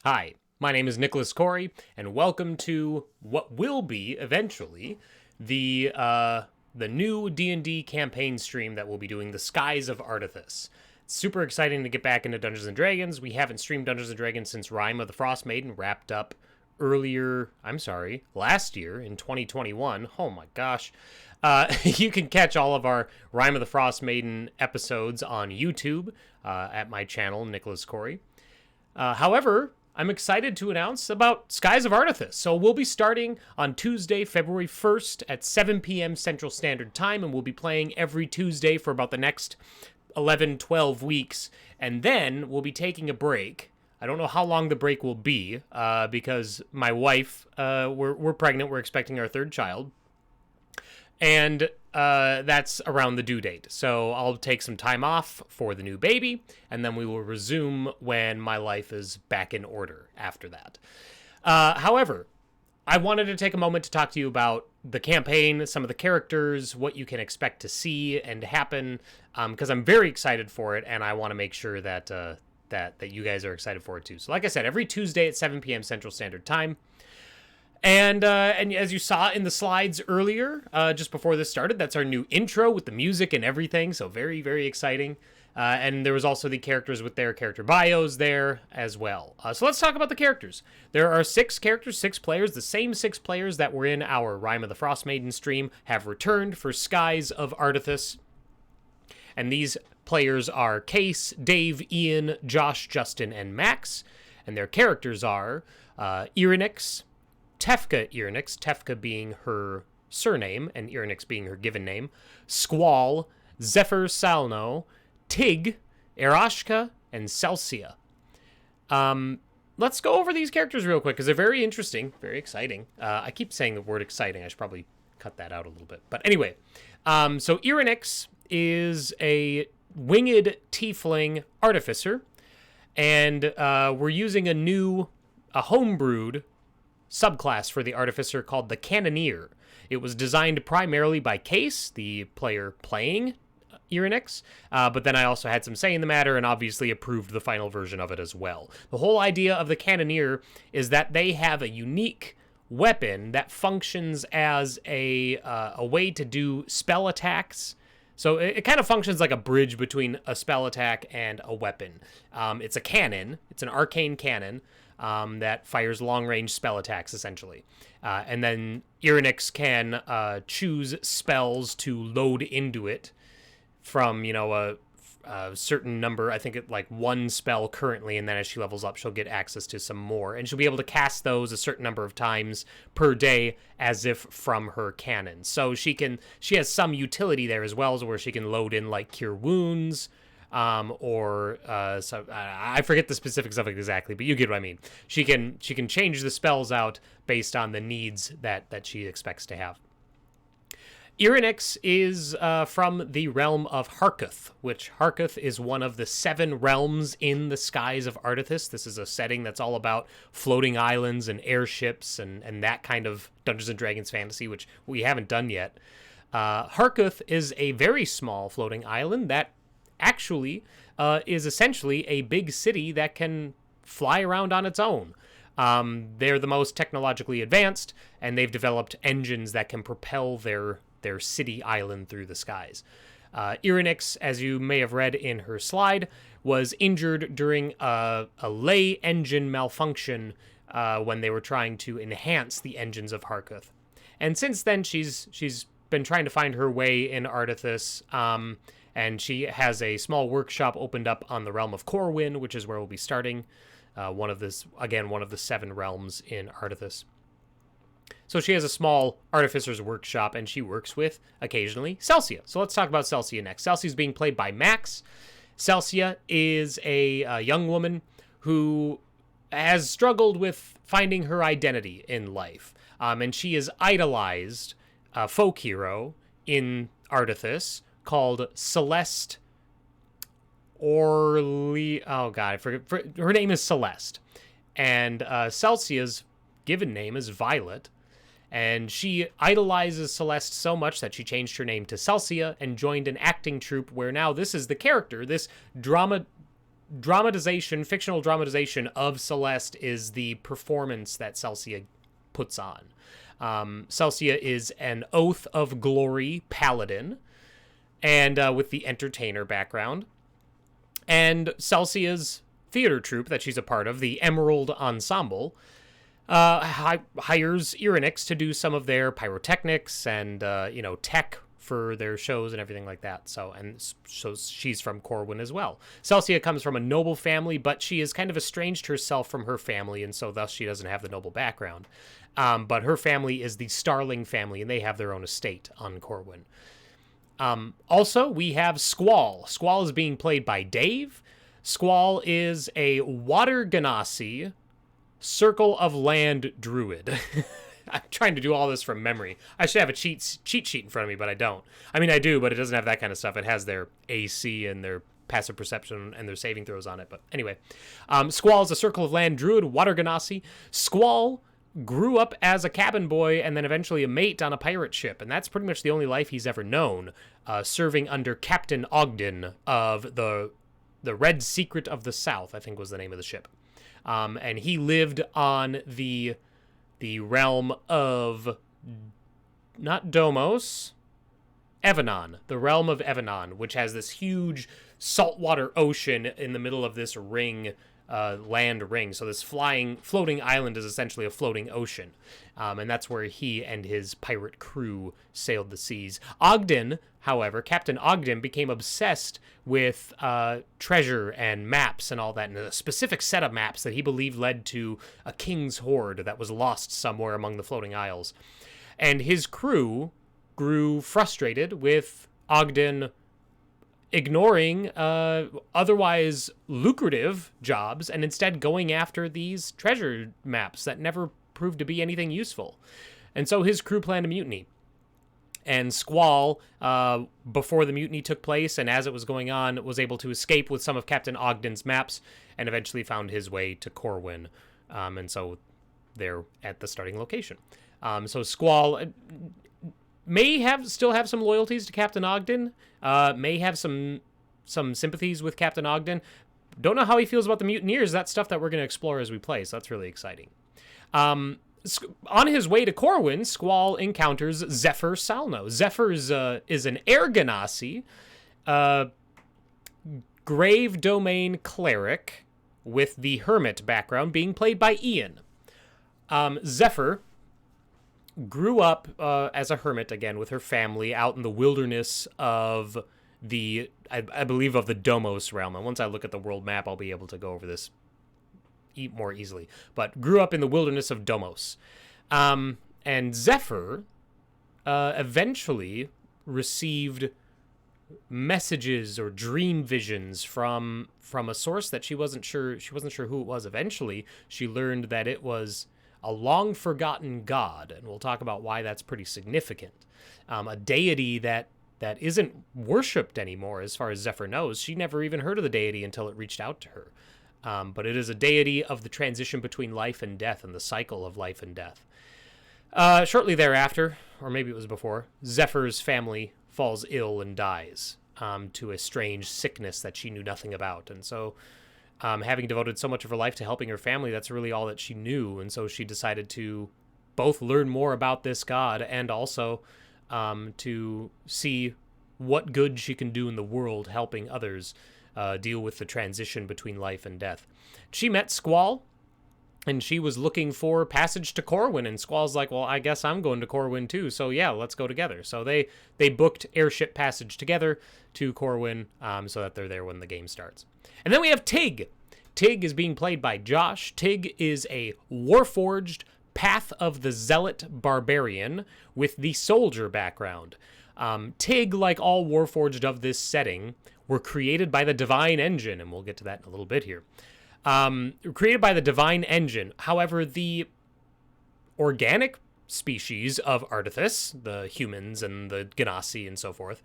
Hi, my name is Nicholas Corey, and welcome to what will be eventually the new D&D campaign stream that we'll be doing, the Skies of Ardathas. It's super exciting to get back into Dungeons and Dragons. We haven't streamed Dungeons and Dragons since Rime of the Frost Maiden wrapped up last year in 2021. Oh my gosh. You can catch all of our Rime of the Frost Maiden episodes on YouTube at my channel, Nicholas Corey. However, I'm excited to announce about Skies of Ardathas. So we'll be starting on Tuesday, February 1st at 7 p.m. Central Standard Time, and we'll be playing every Tuesday for about the next 11, 12 weeks, and then we'll be taking a break. I don't know how long the break will be, because my wife, we're pregnant, we're expecting our third child, and that's around the due date. So I'll take some time off for the new baby, and then we will resume when my life is back in order after that. However, I wanted to take a moment to talk to you about the campaign, some of the characters, what you can expect to see and happen, because I'm very excited for it, and I want to make sure that that you guys are excited for it too. So like I said, every Tuesday at 7 p.m. Central Standard Time. And as you saw in the slides earlier, just before this started, that's our new intro with the music and everything. So very, very exciting. And there was also the characters with their character bios there as well. So let's talk about the characters. There are 6 characters, 6 players. The same 6 players that were in our Rime of the Frost Maiden stream have returned for Skies of Ardathas. And these players are Case, Dave, Ian, Josh, Justin, and Max. And their characters are Irenix, Tefka Irenix, Tefka being her surname and Irenix being her given name, Squall, Zephyr Salno, Tig, Erashka, and Celsia. Let's go over these characters real quick because they're very interesting, very exciting. I keep saying the word exciting. I should probably cut that out a little bit. But anyway, so Irenix is a winged tiefling artificer, and we're using a homebrewed subclass for the artificer called the Cannoneer. It was designed primarily by Case, the player playing Irenix, but then I also had some say in the matter and obviously approved the final version of it as well. The whole idea of the Cannoneer is that they have a unique weapon that functions as a way to do spell attacks. So it kind of functions like a bridge between a spell attack and a weapon. It's a cannon. It's an arcane cannon that fires long-range spell attacks, essentially. And then Irenix can choose spells to load into it from, a certain number. I think like 1 spell currently, and then as she levels up, she'll get access to some more. And she'll be able to cast those a certain number of times per day as if from her cannon. So she has some utility there as well, where she can load in like Cure Wounds, so I forget the specifics of it exactly, but you get what I mean. She can change the spells out based on the needs that she expects to have. Irenix is from the realm of Harkuth, which Harkuth is one of the 7 realms in the Skies of Ardathas. This is a setting that's all about floating islands and airships and that kind of Dungeons and Dragons fantasy, which we haven't done yet. Harkuth is a very small floating island that actually is essentially a big city that can fly around on its own. They're the most technologically advanced, and they've developed engines that can propel their city island through the skies. Irenix, as you may have read in her slide, was injured during a lay engine malfunction when they were trying to enhance the engines of Harkuth. And since then, she's been trying to find her way in Ardathas, and she has a small workshop opened up on the realm of Corwin, which is where we'll be starting. One of the 7 realms in Ardathas. So she has a small artificer's workshop, and she works with, occasionally, Celsia. So let's talk about Celsia next. Celsia is being played by Max. Celsia is a young woman who has struggled with finding her identity in life. And she is idolized a folk hero in Ardathas called Celeste Orly. Oh god, I forget. Her name is Celeste, and Celsia's given name is Violet. And she idolizes Celeste so much that she changed her name to Celsia and joined an acting troupe where now this is the character, this fictional dramatization of Celeste is the performance that Celsia puts on. Celsia is an Oath of Glory paladin, and with the entertainer background. And Celsia's theater troupe that she's a part of, the Emerald Ensemble, hires Ironix to do some of their pyrotechnics and, tech for their shows and everything like that. So she's from Corwin as well. Celsia comes from a noble family, but she has kind of estranged herself from her family, and so thus she doesn't have the noble background. But her family is the Starling family, and they have their own estate on Corwin. Also, we have Squall. Squall is being played by Dave. Squall is a Water Genasi Circle of Land druid. I'm trying to do all this from memory. I should have a cheat sheet in front of me, but I don't. I mean, I do, but it doesn't have that kind of stuff. It has their AC and their passive perception and their saving throws on it. But anyway, Squall is a Circle of Land druid, Water Genasi. Squall grew up as a cabin boy and then eventually a mate on a pirate ship, and that's pretty much the only life he's ever known, serving under Captain Ogden of the Red Secret of the South, I think was the name of the ship. And he lived on the realm of, not Domos, Evanon, the realm of Evanon, which has this huge saltwater ocean in the middle of this ring, land ring. So this floating island is essentially a floating ocean. And that's where he and his pirate crew sailed the seas. Ogden, however, Captain Ogden became obsessed with treasure and maps and all that, and a specific set of maps that he believed led to a king's hoard that was lost somewhere among the floating isles. And his crew grew frustrated with Ogden ignoring otherwise lucrative jobs and instead going after these treasure maps that never proved to be anything useful. And so his crew planned a mutiny. And Squall, before the mutiny took place and as it was going on, was able to escape with some of Captain Ogden's maps and eventually found his way to Corwin. And so they're at the starting location. So Squall still have some loyalties to Captain Ogden, may have some sympathies with Captain Ogden. Don't know how he feels about the mutineers. That's stuff that we're going to explore as we play, so that's really exciting. On his way to Corwin, Squall encounters Zephyr Salno. Zephyr is an Air Genasi, Grave Domain cleric with the Hermit background, being played by Ian. Zephyr grew up as a hermit, again, with her family out in the wilderness of I believe of the Domos realm. And once I look at the world map, I'll be able to go over this more easily. But grew up in the wilderness of Domos. And Zephyr eventually received messages or dream visions from a source that she wasn't sure who it was. Eventually, she learned that it was a long-forgotten god, and we'll talk about why that's pretty significant. A deity that isn't worshipped anymore, as far as Zephyr knows. She never even heard of the deity until it reached out to her. But it is a deity of the transition between life and death and the cycle of life and death. Shortly thereafter, or maybe it was before, Zephyr's family falls ill and dies to a strange sickness that she knew nothing about. And so having devoted so much of her life to helping her family, that's really all that she knew. And so she decided to both learn more about this god and also to see what good she can do in the world helping others deal with the transition between life and death. She met Squall, and she was looking for passage to Corwin, and Squall's like, well, I guess I'm going to Corwin too, so yeah, let's go together. So they booked airship passage together to Corwin so that they're there when the game starts. And then we have Tig. Tig is being played by Josh. Tig is a Warforged Path of the Zealot Barbarian with the soldier background. Tig, like all Warforged of this setting, were created by the Divine Engine, and we'll get to that in a little bit here. Created by the Divine Engine. However, the organic species of Ardathas, the humans and the Genasi and so forth,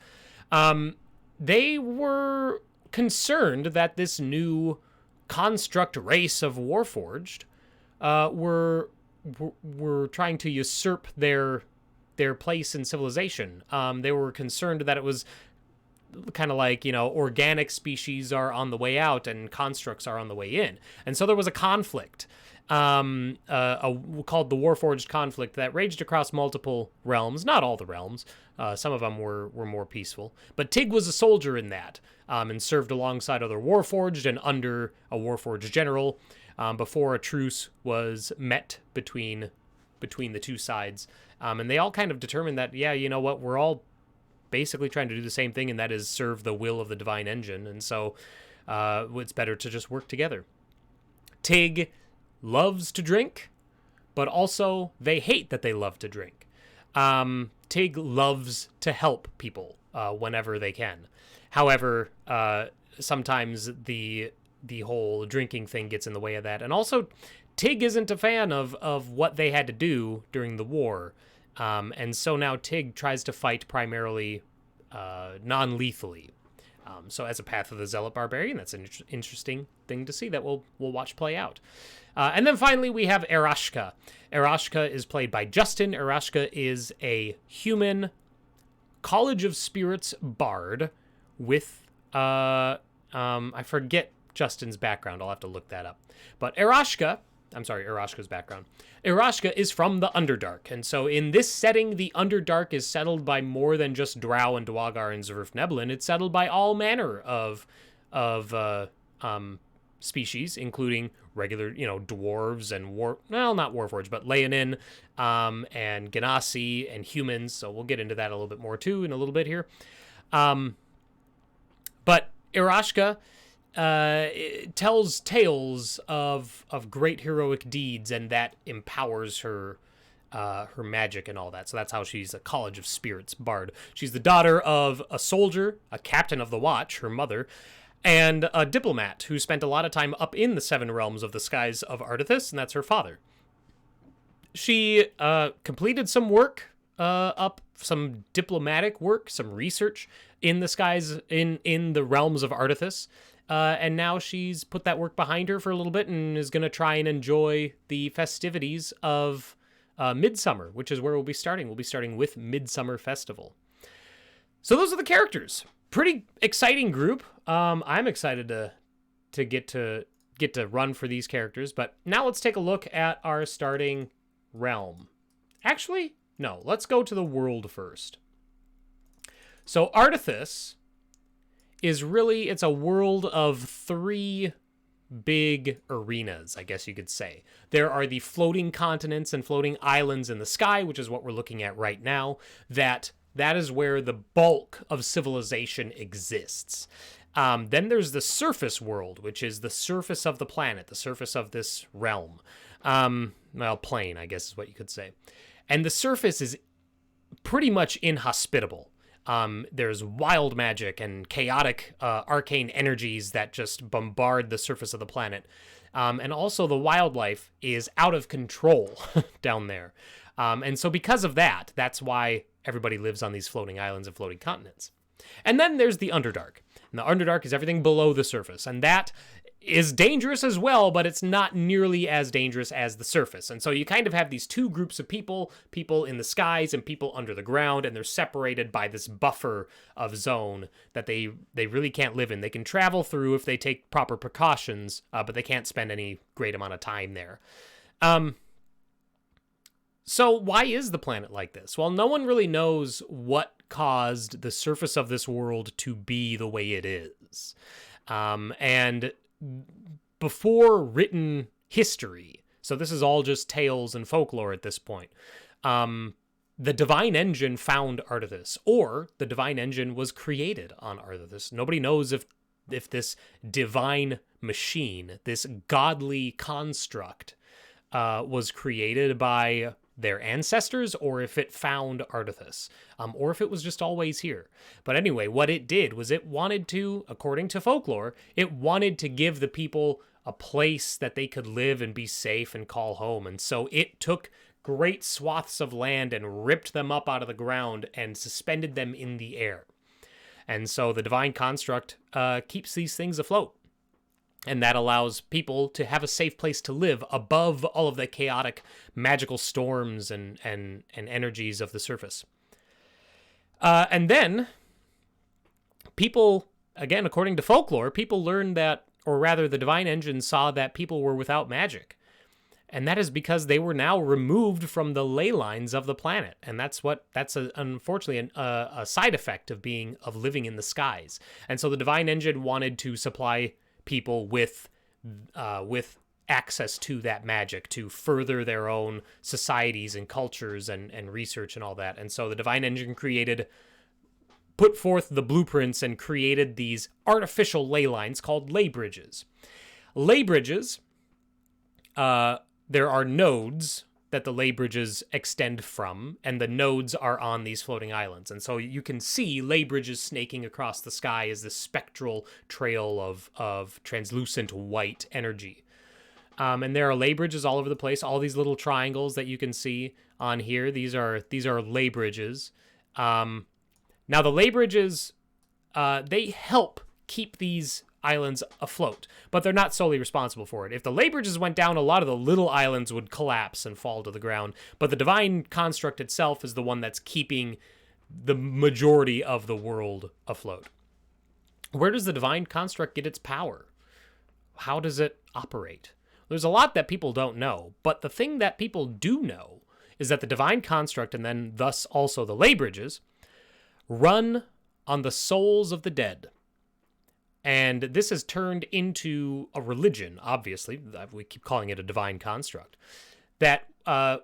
they were concerned that this new construct race of Warforged were trying to usurp their place in civilization. They were concerned that it was kind of like, organic species are on the way out and constructs are on the way in. And so there was a conflict called the Warforged Conflict that raged across multiple realms, not all the realms. Some of them were more peaceful. But Tig was a soldier in that, and served alongside other Warforged and under a Warforged general before a truce was met between the two sides. And they all kind of determined that, yeah, you know what, we're all basically trying to do the same thing, and that is serve the will of the divine engine. And so it's better to just work together. Tig loves to drink, but also they hate that they love to drink. Tig loves to help people whenever they can. However, sometimes the whole drinking thing gets in the way of that. And also, Tig isn't a fan of what they had to do during the war. And so now Tig tries to fight primarily non-lethally. So as a Path of the Zealot Barbarian, that's an interesting thing to see that we'll watch play out. And then finally we have Erashka. Erashka is played by Justin. Erashka is a human College of Spirits bard with, I forget Justin's background. I'll have to look that up. But Erashka's background. Erashka is from the Underdark, and so in this setting, the Underdark is settled by more than just Drow and Dwagar and Zeruf-Neblin. It's settled by all manner of species, including regular, dwarves and not Warforged, but Leonin, and Ganassi and humans. So we'll get into that a little bit more too in a little bit here. But Erashka tells tales of great heroic deeds, and that empowers her magic and all that. So that's how she's a College of Spirits bard. She's the daughter of a soldier, a captain of the Watch, her mother, and a diplomat who spent a lot of time up in the Seven Realms of the Skies of Ardathas, and that's her father. She completed some work some diplomatic work, some research in the skies, in the realms of Ardathas. And now she's put that work behind her for a little bit and is going to try and enjoy the festivities of Midsummer, which is where we'll be starting. We'll be starting with Midsummer Festival. So those are the characters. Pretty exciting group. I'm excited to get to run for these characters. But now let's take a look at our starting realm. Actually, no. Let's go to the world first. So Ardathas is really, it's a world of three big arenas, I guess you could say. There are the floating continents and floating islands in the sky, which is what we're looking at right now. That is where the bulk of civilization exists. Then there's the surface world, which is the surface of the planet, the surface of this realm. Plane, I guess is what you could say. And the surface is pretty much inhospitable. There's wild magic and chaotic arcane energies that just bombard the surface of the planet. And also the wildlife is out of control down there. And so because of that, that's why everybody lives on these floating islands and floating continents. And then there's the Underdark. And the Underdark is everything below the surface. And that is dangerous as well, but it's not nearly as dangerous as the surface. And so you kind of have these two groups of people in the skies and people under the ground, and they're separated by this buffer of zone that they really can't live in. They can travel through if they take proper precautions, but they can't spend any great amount of time there. So why is the planet like this? Well, no one really knows what caused the surface of this world to be the way it is. And before written history, so this is all just tales and folklore at this point, the divine engine found Ardathas, or the divine engine was created on Ardathas. Nobody knows if this divine machine, this godly construct, was created by their ancestors, or if it found Ardathas, or if it was just always here. But anyway, what it did was it wanted to, according to folklore, it wanted to give the people a place that they could live and be safe and call home. And so it took great swaths of land and ripped them up out of the ground and suspended them in the air. And so the divine construct keeps these things afloat. And that allows people to have a safe place to live above all of the chaotic magical storms and energies of the surface. And then people, again, according to folklore, people learned that, or rather the divine engine saw that people were without magic. And that is because they were now removed from the ley lines of the planet. And unfortunately a side effect of living in the skies. And so the divine engine wanted to supply people with access to that magic to further their own societies and cultures and research and all that. And so the divine engine put forth the blueprints and created these artificial ley lines called ley bridges. Ley bridges, there are nodes that the ley bridges extend from, and the nodes are on these floating islands. And so you can see ley bridges snaking across the sky as this spectral trail of translucent white energy. And there are ley bridges all over the place, all these little triangles that you can see on here. These are ley bridges. Now the ley bridges, they help keep these islands afloat, but they're not solely responsible for it. If the ley bridges went down, a lot of the little islands would collapse and fall to the ground, but the divine construct itself is the one that's keeping the majority of the world afloat. Where does the divine construct get its power? How does it operate? There's a lot that people don't know, but the thing that people do know is that the divine construct, and then thus also the ley bridges, run on the souls of the dead. And this has turned into a religion, obviously. We keep calling it a divine construct. That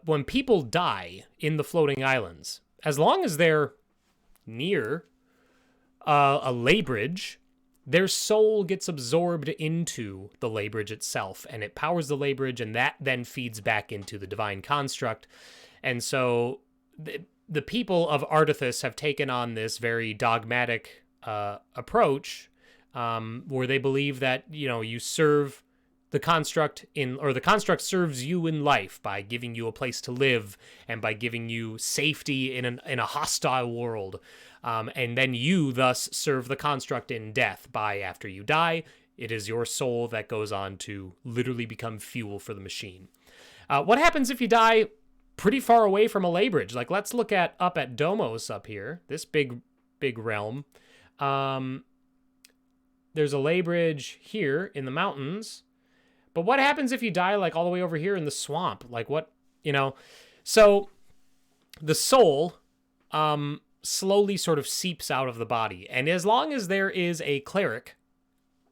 when people die in the floating islands, as long as they're near a ley bridge, their soul gets absorbed into the ley bridge itself, and it powers the ley bridge, and that then feeds back into the divine construct. And so the people of Ardathas have taken on this very dogmatic approach, where they believe that, you serve the construct or the construct serves you in life by giving you a place to live and by giving you safety in a hostile world. And then you thus serve the construct in death by, after you die, it is your soul that goes on to literally become fuel for the machine. What happens if you die pretty far away from a ley bridge? Like, let's look up at Domos up here, this big realm. There's a ley bridge here in the mountains. But what happens if you die like all the way over here in the swamp? Like what, So the soul slowly sort of seeps out of the body. And as long as there is a cleric,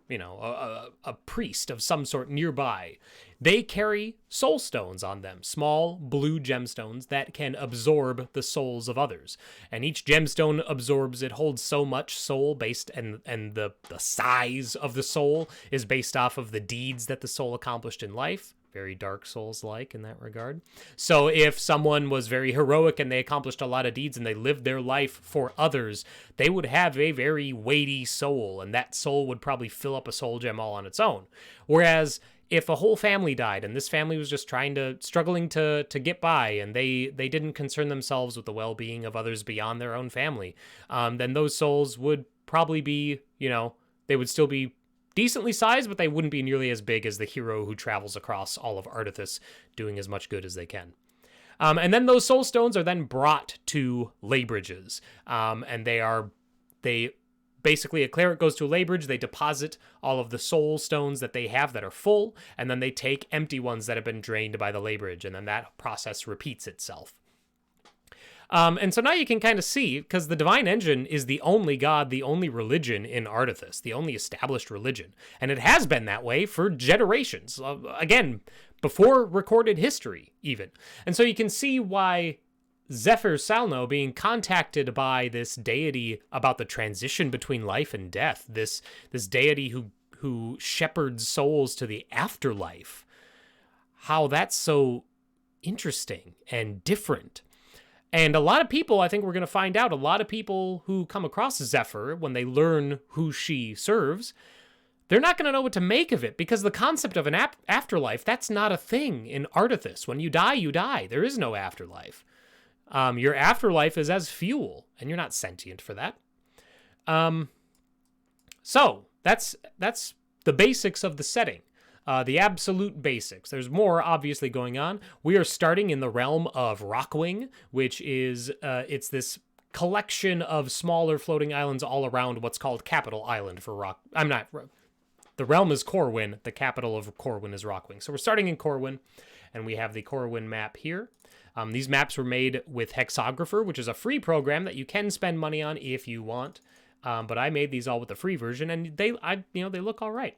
a priest of some sort nearby, they carry soul stones on them, small blue gemstones that can absorb the souls of others. And each gemstone absorbs, it holds so much soul based, and the size of the soul is based off of the deeds that the soul accomplished in life. Very Dark Souls-like in that regard. So if someone was very heroic and they accomplished a lot of deeds and they lived their life for others, they would have a very weighty soul, and that soul would probably fill up a soul gem all on its own. Whereas if a whole family died and this family was just struggling to get by, and they didn't concern themselves with the well-being of others beyond their own family, then those souls would probably be, they would still be decently sized, but they wouldn't be nearly as big as the hero who travels across all of Ardathas doing as much good as they can. And then those soul stones are then brought to ley bridges. And they basically, a cleric goes to a ley bridge, they deposit all of the soul stones that they have that are full, and then they take empty ones that have been drained by the ley bridge, and then that process repeats itself. And so now you can kind of see, because the divine engine is the only god, the only religion in Ardathas, the only established religion. And it has been that way for generations. Again, before recorded history, even. And so you can see why Zephyr Salno being contacted by this deity about the transition between life and death, this deity who shepherds souls to the afterlife, how that's so interesting and different. And a lot of people, I think we're going to find out, a lot of people who come across Zephyr, when they learn who she serves, they're not going to know what to make of it, because the concept of an afterlife, that's not a thing in Ardathas. When you die, you die. There is no afterlife. Your afterlife is as fuel, and you're not sentient for that. So that's the basics of the setting. The absolute basics. There's more obviously going on. We are starting in the realm of Rockwing, which is it's this collection of smaller floating islands all around what's called Capital Island for Rock. The realm is Corwin. The capital of Corwin is Rockwing. So we're starting in Corwin, and we have the Corwin map here. These maps were made with Hexographer, which is a free program that you can spend money on if you want. But I made these all with the free version, and they look all right.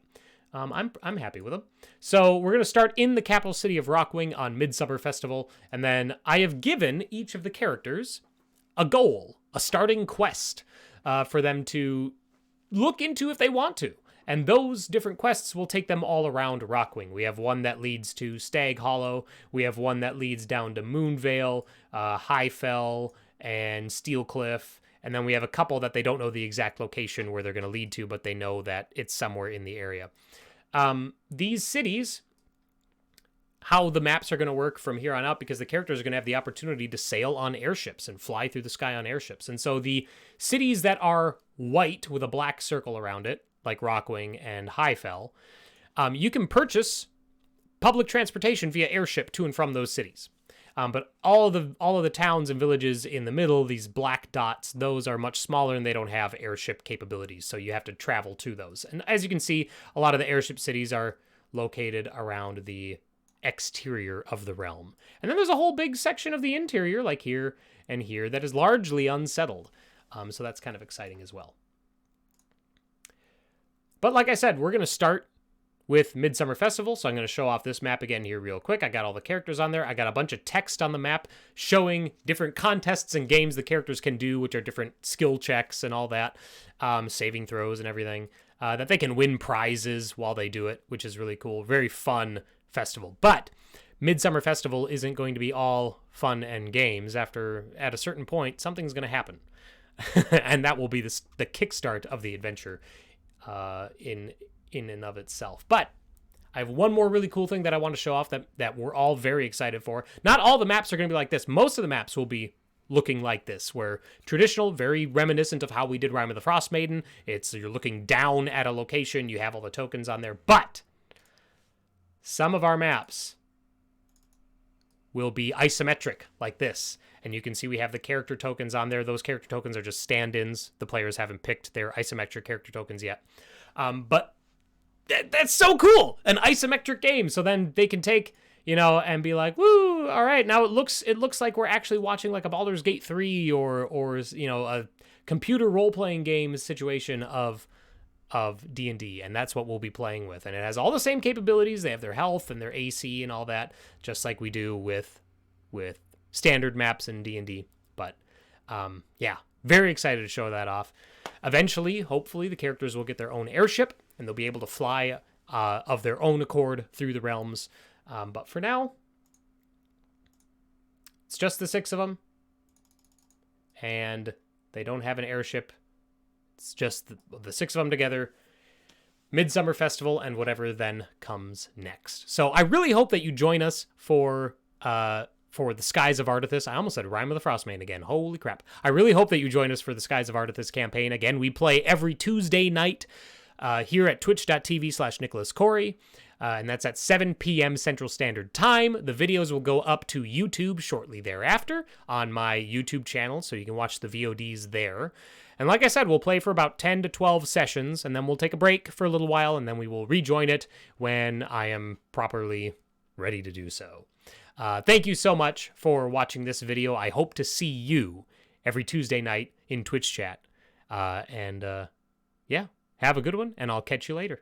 I'm happy with them. So we're gonna start in the capital city of Rockwing on Midsummer Festival, and then I have given each of the characters a goal, a starting quest, for them to look into if they want to. And those different quests will take them all around Rockwing. We have one that leads to Stag Hollow. We have one that leads down to Moonvale, Highfell, and Steelcliff. And then we have a couple that they don't know the exact location where they're going to lead to, but they know that it's somewhere in the area. These cities, how the maps are going to work from here on out, because the characters are going to have the opportunity to sail on airships and fly through the sky on airships. And so the cities that are white with a black circle around it, like Rockwing and Highfell, you can purchase public transportation via airship to and from those cities. But all of the towns and villages in the middle, these black dots, those are much smaller and they don't have airship capabilities, so you have to travel to those. And as you can see, a lot of the airship cities are located around the exterior of the realm. And then there's a whole big section of the interior, like here and here, that is largely unsettled. So that's kind of exciting as well. But like I said, we're going to start with Midsummer Festival, so I'm going to show off this map again here real quick. I got all the characters on there. I got a bunch of text on the map showing different contests and games the characters can do, which are different skill checks and all that, saving throws and everything, that they can win prizes while they do it, which is really cool. Very fun festival. But Midsummer Festival isn't going to be all fun and games. At a certain point, something's going to happen. And that will be the kickstart of the adventure in and of itself. But I have one more really cool thing that I want to show off that we're all very excited for. Not all the maps are going to be like this. Most of the maps will be looking like this, where traditional, very reminiscent of how we did Rime of the Frost Maiden. You're looking down at a location, you have all the tokens on there, but some of our maps will be isometric like this. And you can see we have the character tokens on there. Those character tokens are just stand-ins. The players haven't picked their isometric character tokens yet. But that's so cool! An isometric game. So then they can take, and be like, woo, all right, now it looks like we're actually watching like a Baldur's Gate 3 or a computer role-playing game situation of D&D, and that's what we'll be playing with. And it has all the same capabilities. They have their health and their AC and all that, just like we do with standard maps in D&D. But yeah, very excited to show that off. Eventually, hopefully, the characters will get their own airship, and they'll be able to fly of their own accord through the realms. But for now, it's just the 6 of them, and they don't have an airship. It's just the 6 of them together, Midsummer Festival, and whatever then comes next. So I really hope that you join us for the Skies of Ardathas. I almost said Rime of the Frostmaiden again. Holy crap. I really hope that you join us for the Skies of Ardathas campaign. Again, we play every Tuesday night here at twitch.tv/NicholasCorey. And that's at 7 p.m. Central Standard Time. The videos will go up to YouTube shortly thereafter on my YouTube channel, so you can watch the VODs there. And like I said, we'll play for about 10 to 12 sessions, and then we'll take a break for a little while, and then we will rejoin it when I am properly ready to do so. Thank you so much for watching this video. I hope to see you every Tuesday night in Twitch chat. Yeah, have a good one, and I'll catch you later.